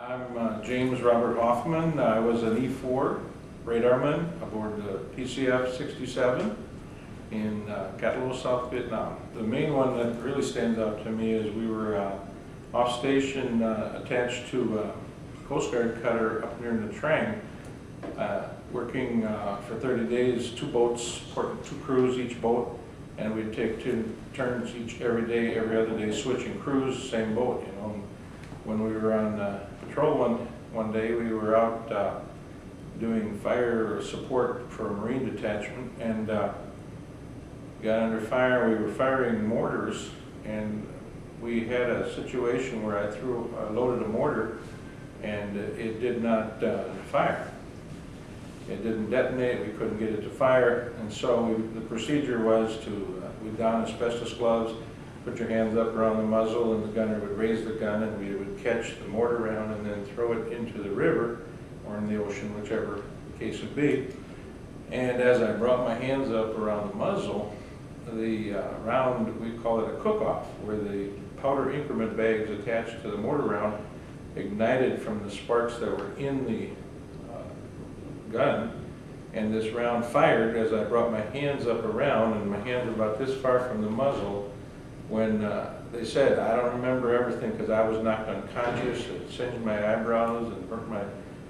I'm James Robert Hoffman. I was an E4 radarman aboard the PCF 67 in Cát Lo, South Vietnam. The main one that really stands out to me is we were off station attached to a Coast Guard cutter up near Nha Trang, working for 30 days, 2 boats, 2 crews each boat, and we'd take 2 turns every day, every other day, switching crews, same boat, you know. When we were on patrol one day, we were out doing fire support for a Marine detachment, and got under fire. We were firing mortars, and we had a situation where I loaded a mortar, and it did not fire. It didn't detonate. We couldn't get it to fire, and so the procedure was to we don asbestos gloves, put your hands up around the muzzle, and the gunner would raise the gun, and we would catch the mortar round and then throw it into the river or in the ocean, whichever the case would be. And as I brought my hands up around the muzzle, the round, we call it a cook-off, where the powder increment bags attached to the mortar round ignited from the sparks that were in the gun, and this round fired as I brought my hands up around, and my hands were about this far from the muzzle when they said, I don't remember everything because I was knocked unconscious. It singed my eyebrows and burnt my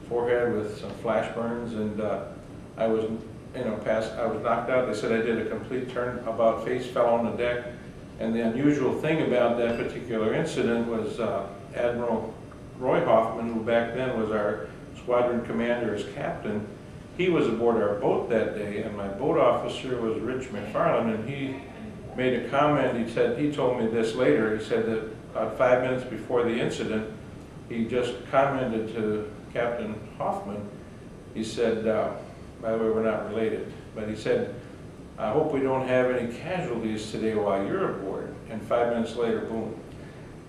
forehead with some flash burns, and I was, I was knocked out. They said I did a complete turn about face, fell on the deck, and the unusual thing about that particular incident was Admiral Roy Hoffman, who back then was our squadron commander as captain. He was aboard our boat that day, and my boat officer was Rich McFarland, and he made a comment. He told me this later. He said that about 5 minutes before the incident, he just commented to Captain Hoffman. He said, by the way, we're not related, but he said, I hope we don't have any casualties today while you're aboard. And 5 minutes later, boom.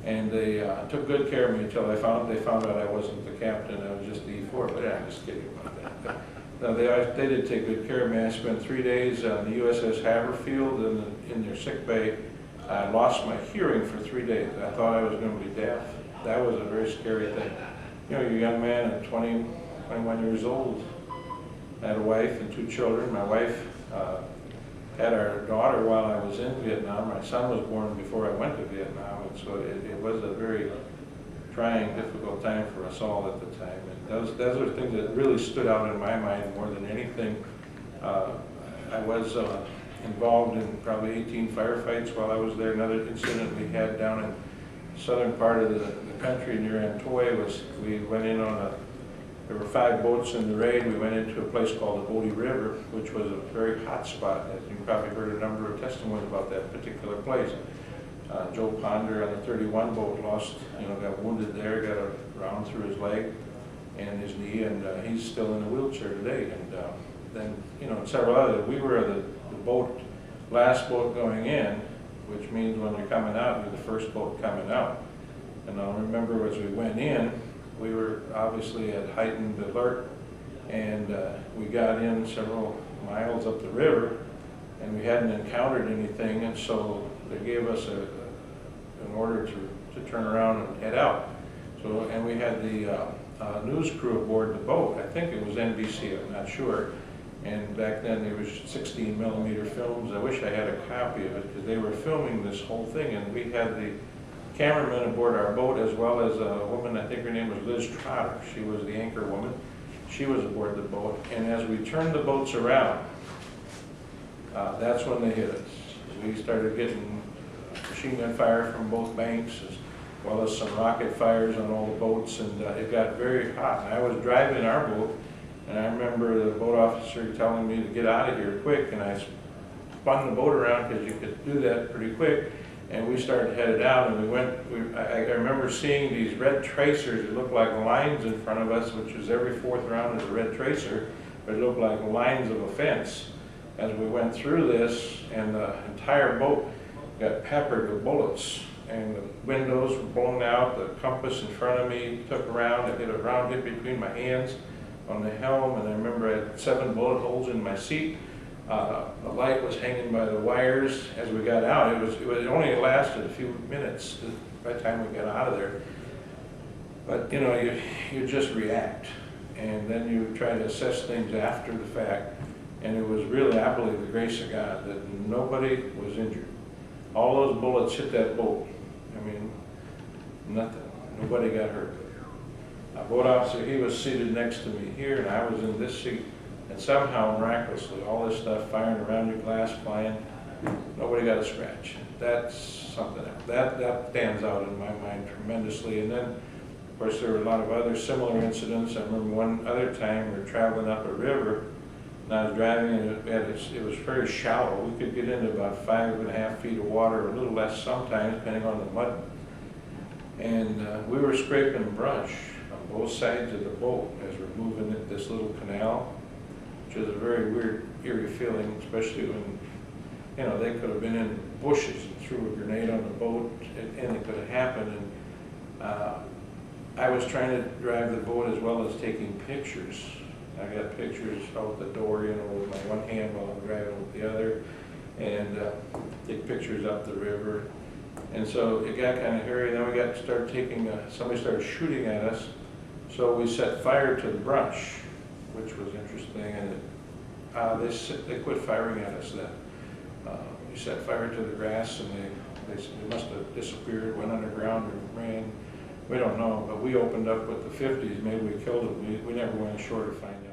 And they took good care of me until they found out I wasn't the captain. I was just the E4, but I'm just kidding about that. No, they did take good care of me. I spent 3 days on the USS Haverfield in their sick bay. I lost my hearing for 3 days. I thought I was going to be deaf. That was a very scary thing. You know, you're a young man at 20, 21 years old. I had a wife and 2 children. My wife had our daughter while I was in Vietnam. My son was born before I went to Vietnam, and so it was a very trying, difficult time for us all at the time. And those are things that really stood out in my mind more than anything. I was involved in probably 18 firefights while I was there. Another incident we had down in the southern part of the country near Antoy was we went in on there were 5 boats in the raid. We went into a place called the Bodie River, which was a very hot spot. As you probably heard a number of testimonies about that particular place. Joe Ponder on the 31 boat got wounded there, got a round through his leg and his knee, and he's still in a wheelchair today. And then, several others. We were the last boat going in, which means when you're coming out, you're the first boat coming out. And I'll remember as we went in, we were obviously at heightened alert, and we got in several miles up the river, and we hadn't encountered anything, and so they gave us an order to turn around and head out. So, and we had the news crew aboard the boat. I think it was NBC, I'm not sure. And back then there was 16mm films. I wish I had a copy of it because they were filming this whole thing, and we had the cameraman aboard our boat as well as a woman, I think her name was Liz Trotter. She was the anchor woman. She was aboard the boat, and as we turned the boats around, that's when they hit us. We started getting machine gun fire from both banks, as well as some rocket fires on all the boats, and it got very hot. And I was driving our boat, and I remember the boat officer telling me to get out of here quick, and I spun the boat around because you could do that pretty quick, and we started headed out, and I remember seeing these red tracers. It looked like lines in front of us, which was every 4th round is a red tracer, but it looked like lines of a fence as we went through this, and the entire boat got peppered with bullets, and the windows were blown out. The compass in front of me took a round. I hit a round hit between my hands on the helm, and I remember I had 7 bullet holes in my seat. The light was hanging by the wires as we got out. It only lasted a few minutes by the time we got out of there. But, you know, you just react, and then you try to assess things after the fact, and it was really, I believe, the grace of God that nobody was injured. All those bullets hit that boat. I mean, nothing. Nobody got hurt. A boat officer, he was seated next to me here, and I was in this seat, and somehow, miraculously, all this stuff firing around your glass, flying, nobody got a scratch. That's something else. That stands out in my mind tremendously. And then, of course, there were a lot of other similar incidents. I remember one other time we were traveling up a river, and I was driving, and it was very shallow. We could get into about 5.5 feet of water, a little less sometimes, depending on the mud. And we were scraping brush on both sides of the boat as we're moving this little canal, which is a very weird, eerie feeling, especially when, you know, they could have been in bushes and threw a grenade on the boat, and anything could have happened. And I was trying to drive the boat as well as taking pictures. I got pictures out the door, you know, with my one hand while I'm driving with the other, and take pictures up the river. And so it got kind of hairy. Then we started taking, somebody started shooting at us. So we set fire to the brush, which was interesting, and they quit firing at us then. We set fire to the grass, and they must have disappeared, went underground, or ran. We don't know, but we opened up with the 50s. Maybe we killed them. We never went ashore to find out.